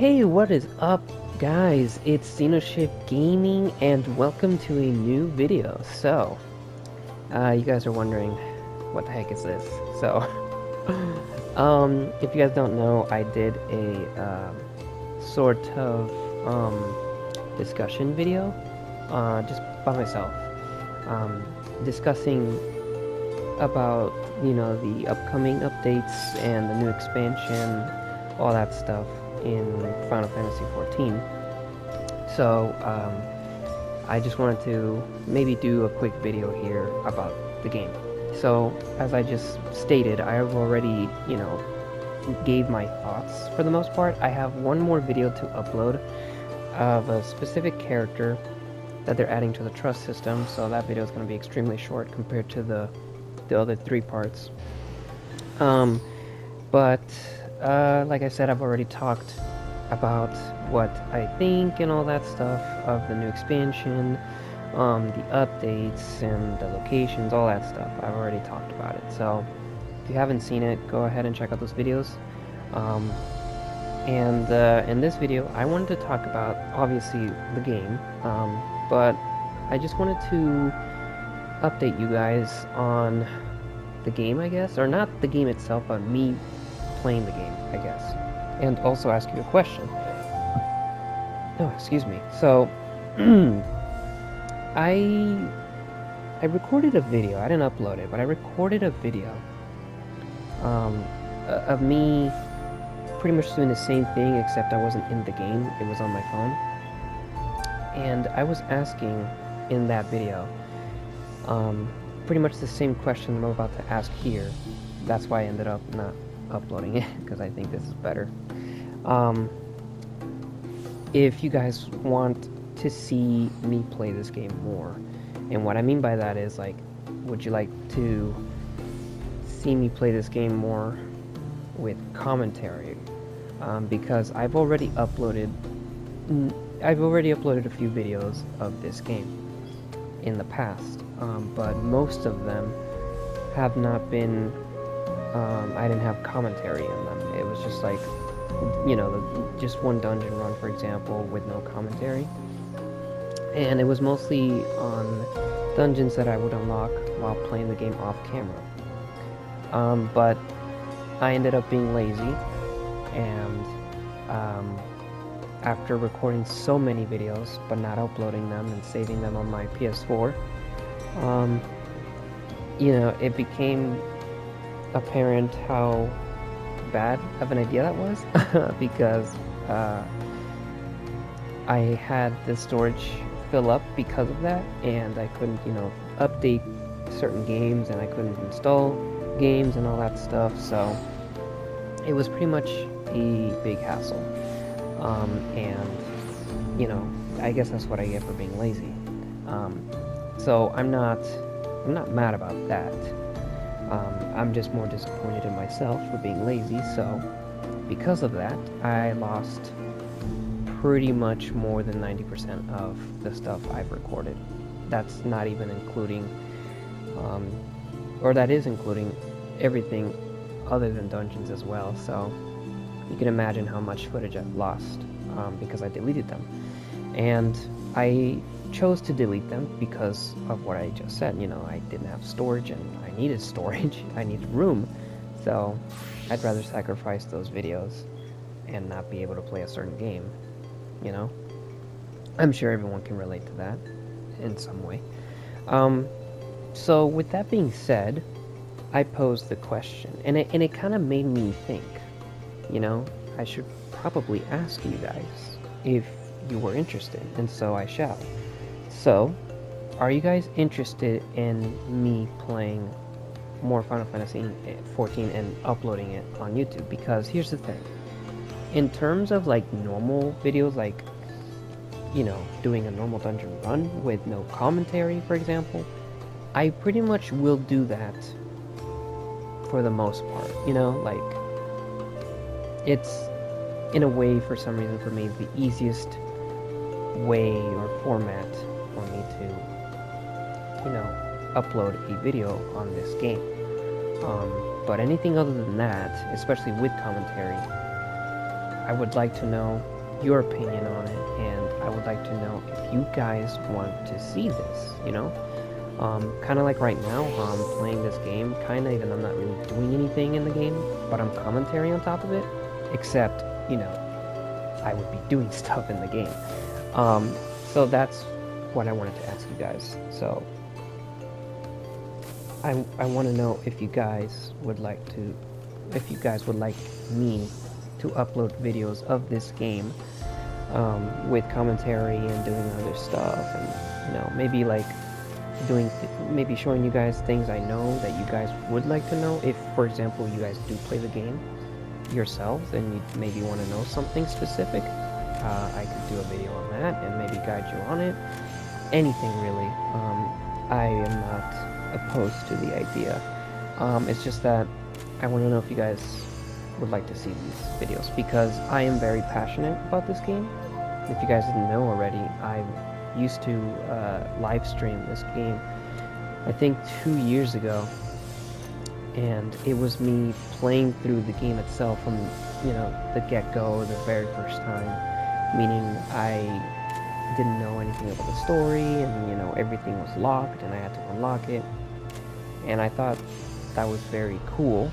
Hey, what is up, guys? It's Xenoshift Gaming, and welcome to a new video. You guys are wondering, what the heck is this? So, if you guys don't know, I did a sort of discussion video, just by myself, discussing about the upcoming updates and the new expansion, all that stuff in Final Fantasy XIV. So I just wanted to maybe do a quick video here about the game. So as I just stated, I have already gave my thoughts for the most part. I have one more video to upload of a specific character that they're adding to the trust system, so that video is going to be extremely short compared to the other three parts. But like I said, I've already talked about what I think and all that stuff of the new expansion, the updates and the locations, all that stuff. I've already talked about it. So if you haven't seen it, go ahead and check out those videos. In this video, I wanted to talk about, obviously, the game, but I just wanted to update you guys on the game, I guess, or not the game itself, but me playing the game, I guess, and also ask you a question. Oh, excuse me. So, I recorded a video. I didn't upload it, but I recorded a video of me pretty much doing the same thing, except I wasn't in the game. It was on my phone, and I was asking in that video pretty much the same question I'm about to ask here. That's why I ended up not uploading it, because I think this is better. If you guys want to see me play this game more, and what I mean by that is, like, would you like to see me play this game more with commentary? Because I've already uploaded a few videos of this game in the past, but most of them have not been, I didn't have commentary in them. It was just like, just one dungeon run, for example, with no commentary. And it was mostly on dungeons that I would unlock while playing the game off camera. But I ended up being lazy, and after recording so many videos but not uploading them and saving them on my PS4, it became apparent how bad of an idea that was, because I had the storage fill up because of that, and I couldn't, update certain games, and I couldn't install games and all that stuff, so it was pretty much a big hassle. I guess that's what I get for being lazy. So I'm not mad about that. I'm just more disappointed in myself for being lazy, so because of that, I lost pretty much more than 90% of the stuff I've recorded. That's not even including, or that is including everything other than dungeons as well, so you can imagine how much footage I've lost, because I deleted them. And I chose to delete them because of what I just said. I didn't have storage, and I needed storage. I needed room, so I'd rather sacrifice those videos and not be able to play a certain game. I'm sure everyone can relate to that in some way. So with that being said, I posed the question, and it kind of made me think, I should probably ask you guys if you were interested, and so I shall. So, are you guys interested in me playing more Final Fantasy XIV and uploading it on YouTube? Because here's the thing. In terms of, like, normal videos, like, doing a normal dungeon run with no commentary, for example, I pretty much will do that for the most part, like, it's, in a way, for some reason, for me, the easiest way or format for me to, upload a video on this game. But anything other than that, especially with commentary, I would like to know your opinion on it, and I would like to know if you guys want to see this, you know? Kind of like right now, I'm playing this game, kind of, even though I'm not really doing anything in the game, but I'm commentary on top of it, except, you know, I would be doing stuff in the game. So that's what I wanted to ask you guys. So I want to know if you guys would like me to upload videos of this game, with commentary and doing other stuff, and you know, maybe like maybe showing you guys things I know that you guys would like to know. If, for example, you guys do play the game yourselves and you maybe want to know something specific, I could do a video on that and maybe guide you on it. Anything really. I am not opposed to the idea. It's just that I want to know if you guys would like to see these videos, because I am very passionate about this game. If you guys didn't know already, I used to live stream this game, I think 2 years ago, and it was me playing through the game itself from, you know, the get-go, the very first time, meaning I didn't know anything about the story, and you know, everything was locked and I had to unlock it, and I thought that was very cool,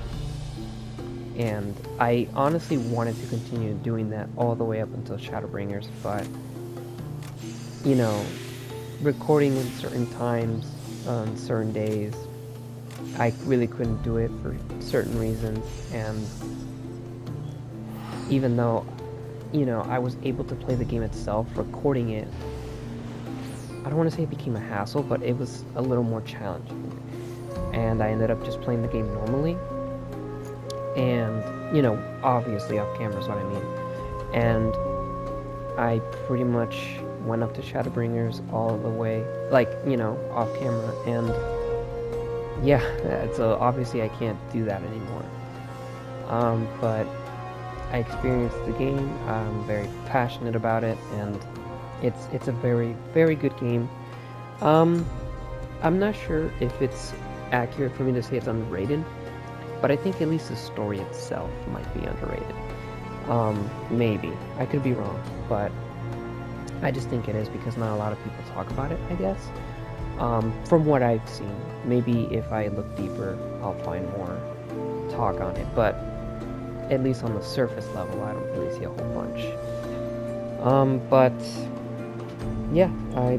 and I honestly wanted to continue doing that all the way up until Shadowbringers, but you know, recording in certain times on certain days, I really couldn't do it for certain reasons, and even though, you know, I was able to play the game itself, recording it, I don't want to say it became a hassle, but it was a little more challenging, and I ended up just playing the game normally, and, you know, obviously off camera is what I mean, and I pretty much went up to Shadowbringers all the way, like, you know, off camera, and yeah, so obviously I can't do that anymore. But I experienced the game, I'm very passionate about it, and it's a very, very good game. I'm not sure if it's accurate for me to say it's underrated, but I think at least the story itself might be underrated. Maybe. I could be wrong, but I just think it is because not a lot of people talk about it, I guess. From what I've seen. Maybe if I look deeper, I'll find more talk on it, but at least on the surface level, I don't really see a whole bunch. But yeah, I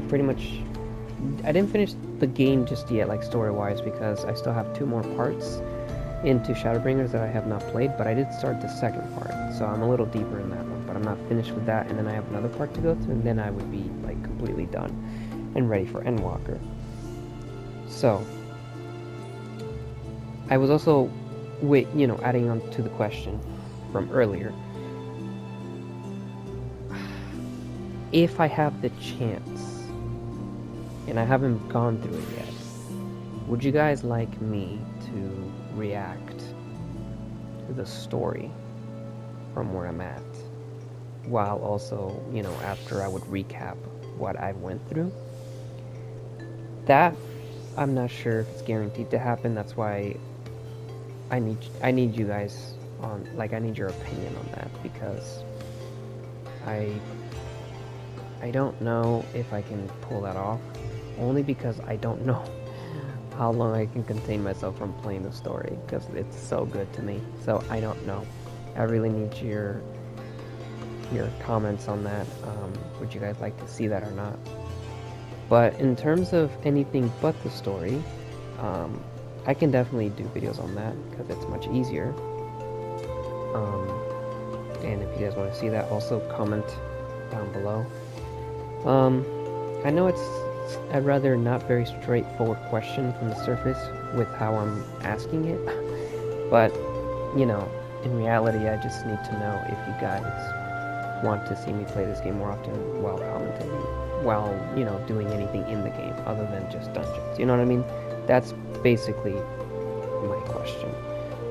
didn't finish the game just yet, like story-wise, because I still have 2 more parts into Shadowbringers that I have not played, but I did start the second part, so I'm a little deeper in that one, but I'm not finished with that, and then I have another part to go through, and then I would be like completely done and ready for Endwalker. So I was also, you know, adding on to the question from earlier, if I have the chance, and I haven't gone through it yet, would you guys like me to react to the story from where I'm at, while also, you know, after I would recap what I went through? That, I'm not sure if it's guaranteed to happen. That's why I need you guys on, like, I need your opinion on that, because I don't know if I can pull that off, only because I don't know how long I can contain myself from playing the story, because it's so good to me. So I don't know. I really need your comments on that. Would you guys like to see that or not? But in terms of anything but the story, I can definitely do videos on that because it's much easier. And if you guys want to see that, also comment down below. I know it's a rather not very straightforward question from the surface with how I'm asking it, but, you know, in reality, I just need to know if you guys want to see me play this game more often while commentating, while, you know, doing anything in the game other than just dungeons. You know what I mean? That's basically my question.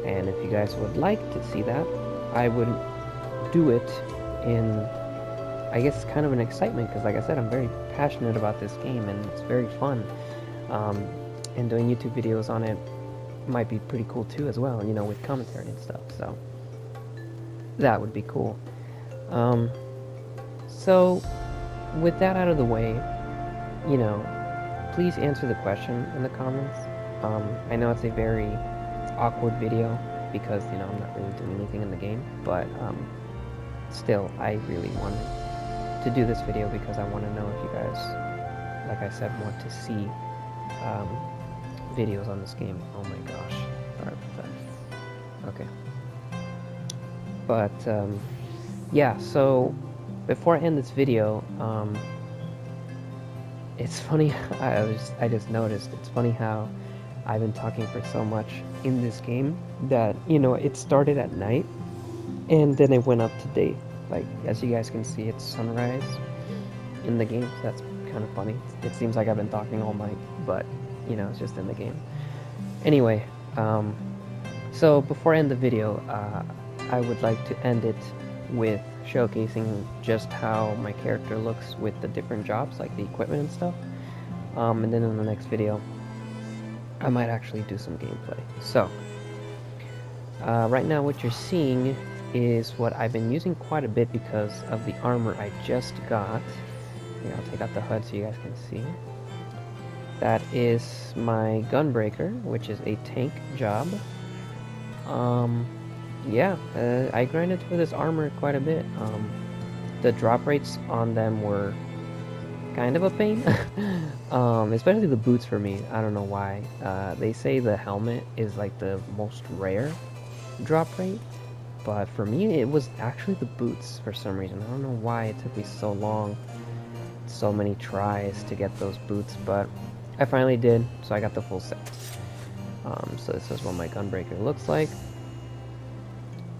And if you guys would like to see that, I would do it in, I guess, kind of an excitement, because like I said, I'm very passionate about this game and it's very fun. And doing YouTube videos on it might be pretty cool too as well, you know, with commentary and stuff. So that would be cool. Um, so, with that out of the way, you know, please answer the question in the comments. I know it's a very awkward video because, you know, I'm not really doing anything in the game, but still, I really wanted to do this video because I want to know if you guys, like I said, want to see videos on this game. Oh my gosh, sorry about that. Okay. But, yeah, so before I end this video, it's funny, I just noticed, it's funny how I've been talking for so much in this game that, you know, it started at night and then it went up to day. Like, as you guys can see, it's sunrise in the game, so that's kind of funny. It seems like I've been talking all night, but, you know, it's just in the game. Anyway, so before I end the video, I would like to end it with showcasing just how my character looks with the different jobs, like the equipment and stuff. And then in the next video, I might actually do some gameplay. So, right now what you're seeing is what I've been using quite a bit because of the armor I just got. Here, I'll take out the HUD so you guys can see. That is my Gunbreaker, which is a tank job. Yeah, I grinded for this armor quite a bit. The drop rates on them were kind of a pain. Especially the boots for me. I don't know why. They say the helmet is like the most rare drop rate, but for me it was actually the boots for some reason. I don't know why it took me so long, so many tries to get those boots, but I finally did, so I got the full set. So this is what my Gunbreaker looks like.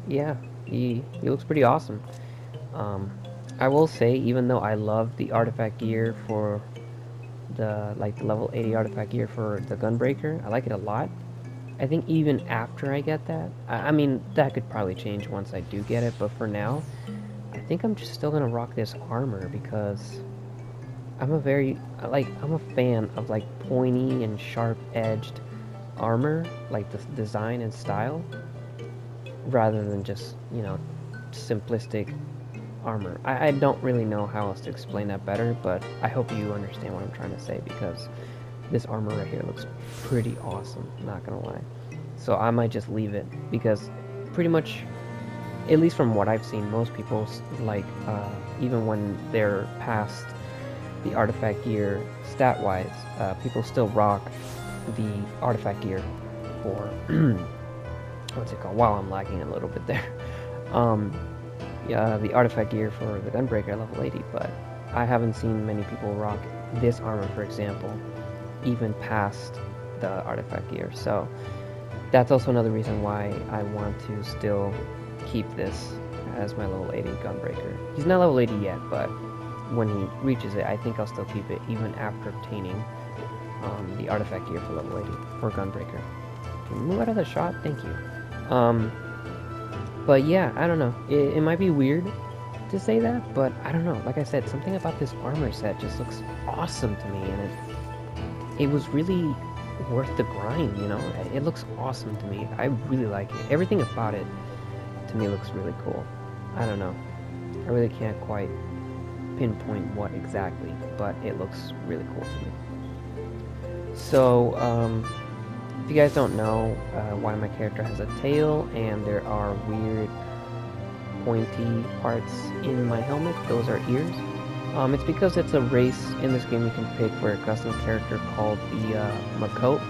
Yeah, he looks pretty awesome. I will say, even though I love the artifact gear for the level 80 artifact gear for the Gunbreaker, I like it a lot. I think even after I get that, I mean, that could probably change once I do get it, but for now, I think I'm just still gonna rock this armor because I'm a fan of like pointy and sharp-edged armor, like the design and style, rather than just, you know, simplistic armor. I don't really know how else to explain that better, but I hope you understand what I'm trying to say because this armor right here looks pretty awesome, not gonna lie. So I might just leave it because pretty much, at least from what I've seen, most people, like, even when they're past the artifact gear stat-wise, people still rock the artifact gear for, what's it called? Wow, I'm lagging a little bit there. The artifact gear for the Gunbreaker at level 80, but I haven't seen many people rock this armor, for example, even past the artifact gear. So that's also another reason why I want to still keep this as my level 80 Gunbreaker. He's not level 80 yet, but when he reaches it, I think I'll still keep it even after obtaining the artifact gear for level 80 for Gunbreaker. Can you move out of the shot? Thank you. But yeah, I don't know. It might be weird to say that, but I don't know. Like I said, something about this armor set just looks awesome to me, and it was really worth the grind, you know? It looks awesome to me. I really like it. Everything about it, to me, looks really cool. I don't know. I really can't quite pinpoint what exactly, but it looks really cool to me. So, if you guys don't know why my character has a tail and there are weird pointy parts in my helmet, those are ears. It's because it's a race in this game you can pick for a custom character called the Makot.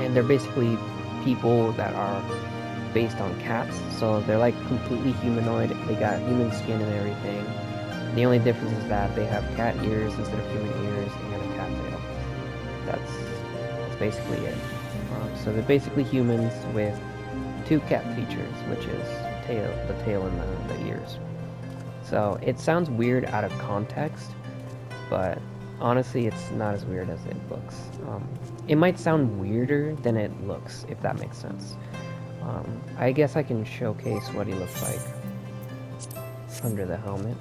And they're basically people that are based on cats, so they're like completely humanoid. They got human skin and everything. The only difference is that they have cat ears instead of human ears and a cat tail. That's basically it. So they're basically humans with two cat features, which is the tail and the ears. So it sounds weird out of context, but honestly, it's not as weird as it looks. It might sound weirder than it looks, if that makes sense. I guess I can showcase what he looks like under the helmet.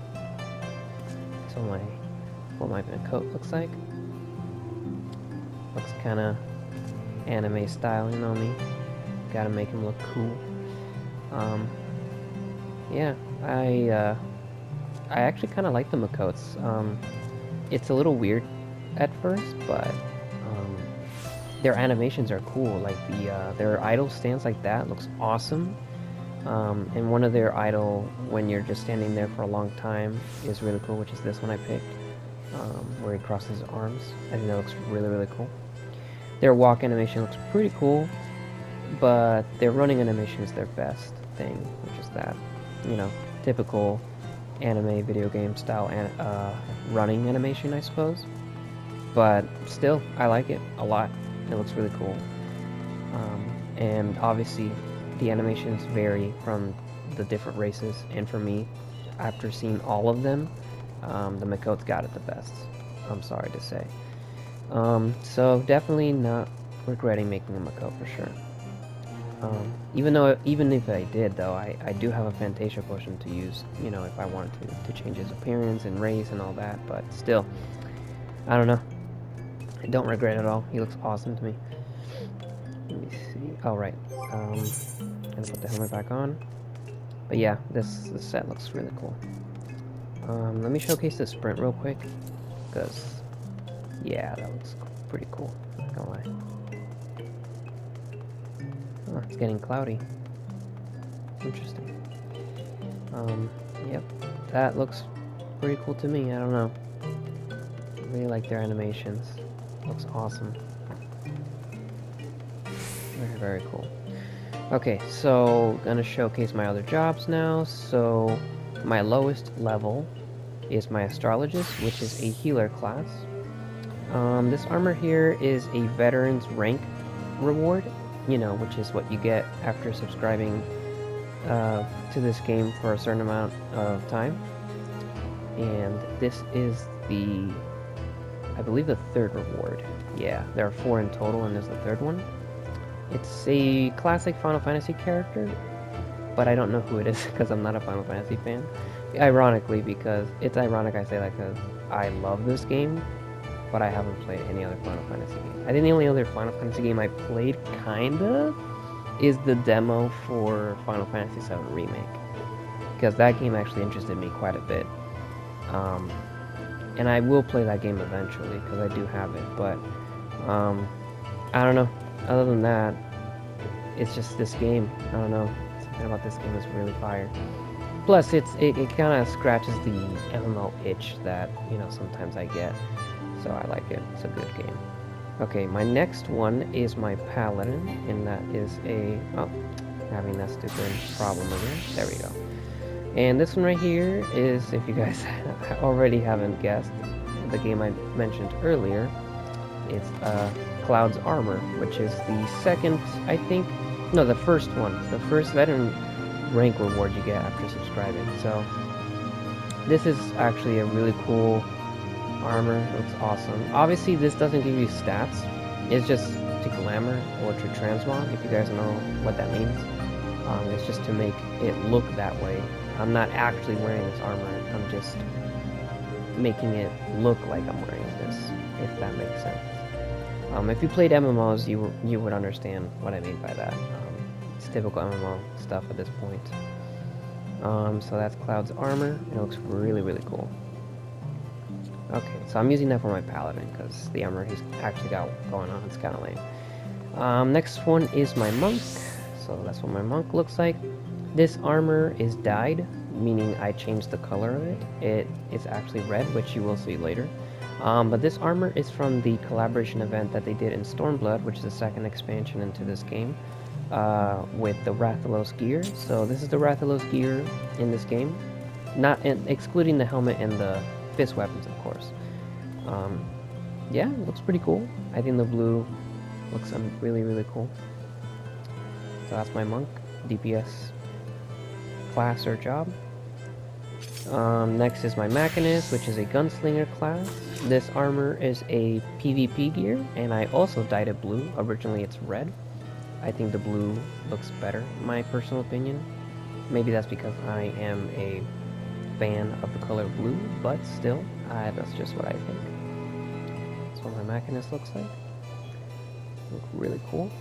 So what my coat looks like. Looks kind of anime style, you know me. Gotta make him look cool. Yeah, I actually kind of like the Makotes. It's a little weird at first, but their animations are cool. Like their idle stance like that looks awesome. And one of their idle, when you're just standing there for a long time, is really cool, which is this one I picked, where he crosses his arms. I think that looks really, really cool. Their walk animation looks pretty cool, but their running animation is their best thing, which is that, you know, typical anime video game style running animation, I suppose. But still, I like it a lot. It looks really cool. And obviously, the animations vary from the different races, and for me, after seeing all of them, the Makote's got it the best. I'm sorry to say. So definitely not regretting making a Makote for sure. Even if I did though, I do have a Fantasia potion to use, you know, if I wanted to change his appearance and race and all that, but still, I don't know. I don't regret it at all. He looks awesome to me. Let me see. Oh, right. Gonna put the helmet back on. But yeah, this set looks really cool. Let me showcase the sprint real quick, because yeah, that looks pretty cool. Not gonna lie. Oh, it's getting cloudy. Interesting. Yep, that looks pretty cool to me. I don't know. I really like their animations. Looks awesome. Very, very cool. Okay, so gonna showcase my other jobs now. So my lowest level is my astrologist, which is a healer class. This armor here is a veteran's rank reward, you know, which is what you get after subscribing to this game for a certain amount of time. And this is the, I believe, the third reward. Yeah, there are 4 in total, and there's the third one. It's a classic Final Fantasy character, but I don't know who it is because I'm not a Final Fantasy fan. Ironically, because it's ironic I say that because I love this game, but I haven't played any other Final Fantasy game. I think the only other Final Fantasy game I played, kinda, is the demo for Final Fantasy VII Remake, because that game actually interested me quite a bit. And I will play that game eventually because I do have it, but I don't know. Other than that, it's just this game. I don't know. Something about this game is really fire. Plus, it kind of scratches the MMO itch that, you know, sometimes I get. So I like it. It's a good game. Okay, my next one is my Paladin, and that is a... Oh, having that stupid problem again. There we go. And this one right here is, if you guys already haven't guessed, the game I mentioned earlier. It's Cloud's Armor, which is the second, I think... No, the first one. The first veteran rank reward you get after subscribing. So, this is actually a really cool armor. It looks awesome. Obviously, this doesn't give you stats. It's just to glamour or to transmog, if you guys know what that means. It's just to make it look that way. I'm not actually wearing this armor. I'm just making it look like I'm wearing this, if that makes sense. If you played MMOs, you would understand what I mean by that. It's typical MMO stuff at this point. So that's Cloud's armor. It looks really, really cool. Okay, so I'm using that for my Paladin because the armor he's actually got going on is kind of lame. Next one is my Monk. So that's what my Monk looks like. This armor is dyed, meaning I changed the color of it. It's actually red, which you will see later. But this armor is from the collaboration event that they did in Stormblood, which is the second expansion into this game, with the Rathalos gear. So this is the Rathalos gear in this game, excluding the helmet and the fist weapons, of course. Yeah, it looks pretty cool. I think the blue looks really, really cool. So that's my Monk, DPS class or job. Next is my Machinist, which is a gunslinger class. This armor is a PvP gear, and I also dyed it blue. Originally it's red. I think the blue looks better, in my personal opinion. Maybe that's because I am a fan of the color blue, but still, that's just what I think. That's what my Machinist looks like. Look really cool.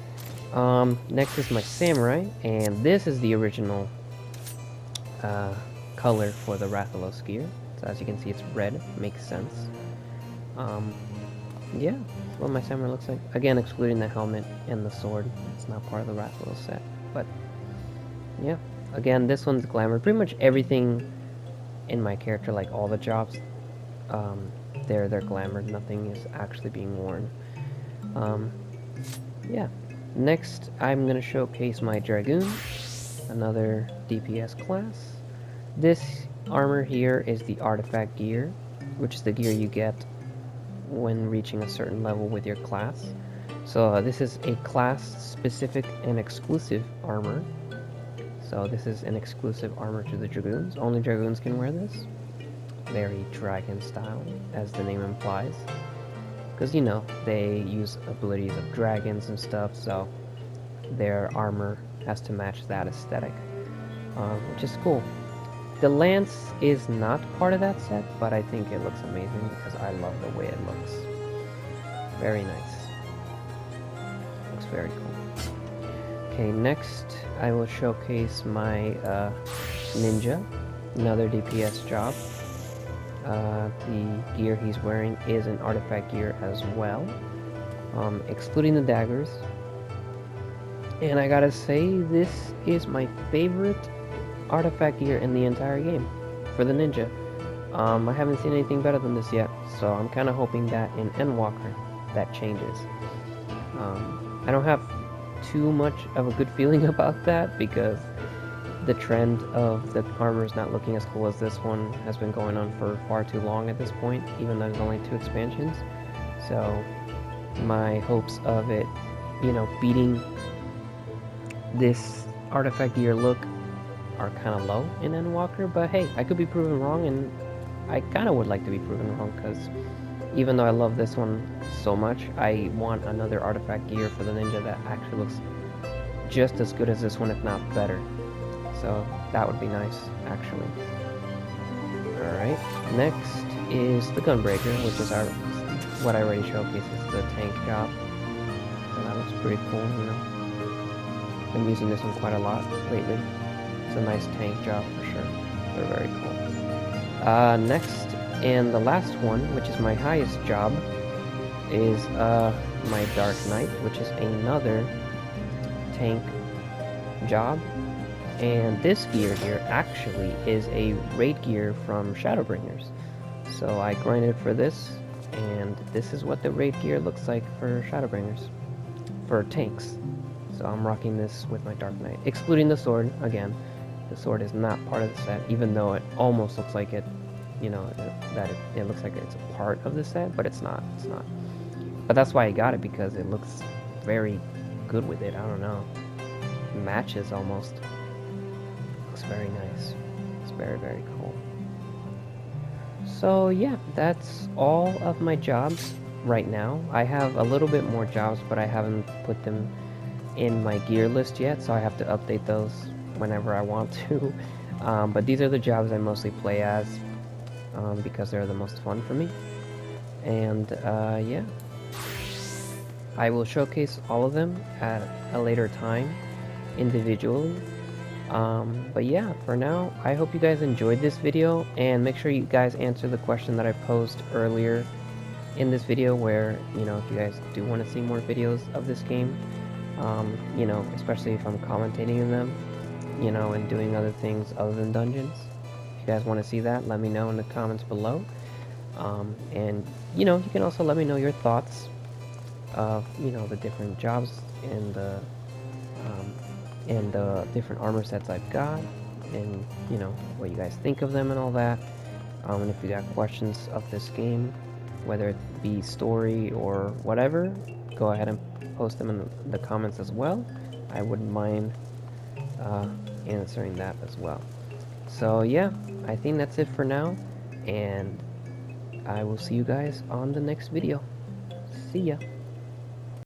Next is my Samurai, and this is the original color for the Rathalos gear. So as you can see, it's red. Makes sense. Yeah, that's what my samurai looks like. Again, excluding the helmet and the sword. It's not part of the Rathalos set. But yeah, again, this one's glamour. Pretty much everything in my character, like all the jobs, they're glamored. Nothing is actually being worn. Yeah. Next, I'm gonna showcase my Dragoon, another DPS class. This armor here is the artifact gear, which is the gear you get when reaching a certain level with your class. So this is a class-specific and exclusive armor. So this is an exclusive armor to the Dragoons. Only Dragoons can wear this. Very dragon style, as the name implies. Because, you know, they use abilities of dragons and stuff, so their armor has to match that aesthetic, which is cool. The lance is not part of that set, but I think it looks amazing because I love the way it looks. Very nice. Looks very cool. Okay, next I will showcase my ninja, another DPS job. The gear he's wearing is an artifact gear as well, excluding the daggers. And I gotta say, this is my favorite artifact gear in the entire game for the ninja. I haven't seen anything better than this yet, so I'm kind of hoping that in Endwalker that changes. I don't have too much of a good feeling about that because the trend of the armors not looking as cool as this one has been going on for far too long at this point, even though there's only 2 expansions. So my hopes of it, you know, beating this artifact gear look are kind of low in Endwalker, but hey, I could be proven wrong, and I kind of would like to be proven wrong, because even though I love this one so much, I want another artifact gear for the ninja that actually looks just as good as this one, if not better. So that would be nice, actually. Alright, next is the Gunbreaker, which is what I already showcased, is the tank job. And that looks pretty cool, you know. Been using this one quite a lot lately. It's a nice tank job for sure. They're very cool. Next, and the last one, which is my highest job, is my Dark Knight, which is another tank job. And this gear here actually is a raid gear from Shadowbringers. So I grinded for this, and this is what the raid gear looks like for Shadowbringers, for tanks. So I'm rocking this with my Dark Knight, excluding the sword. Again, the sword is not part of the set, even though it almost looks like it, you know, it looks like it's a part of the set, but it's not. It's not. But that's why I got it, because it looks very good with it. I don't know. It matches almost. Looks very nice. It's very, very cool. So yeah, that's all of my jobs right now. I have a little bit more jobs, but I haven't put them in my gear list yet, so I have to update those whenever I want to. But these are the jobs I mostly play as, because they're the most fun for me. And yeah, I will showcase all of them at a later time individually. But yeah, for now, I hope you guys enjoyed this video, and make sure you guys answer the question that I posed earlier in this video, where, you know, if you guys do want to see more videos of this game, you know, especially if I'm commentating in them, you know, and doing other things other than dungeons. If you guys want to see that, let me know in the comments below. And, you know, you can also let me know your thoughts of, you know, the different jobs and the different armor sets I've got, and, you know, what you guys think of them and all that. And if you got questions of this game, whether it be story or whatever, go ahead and post them in the comments as well. I wouldn't mind answering that as well. So yeah, I think that's it for now, and I will see you guys on the next video. See ya.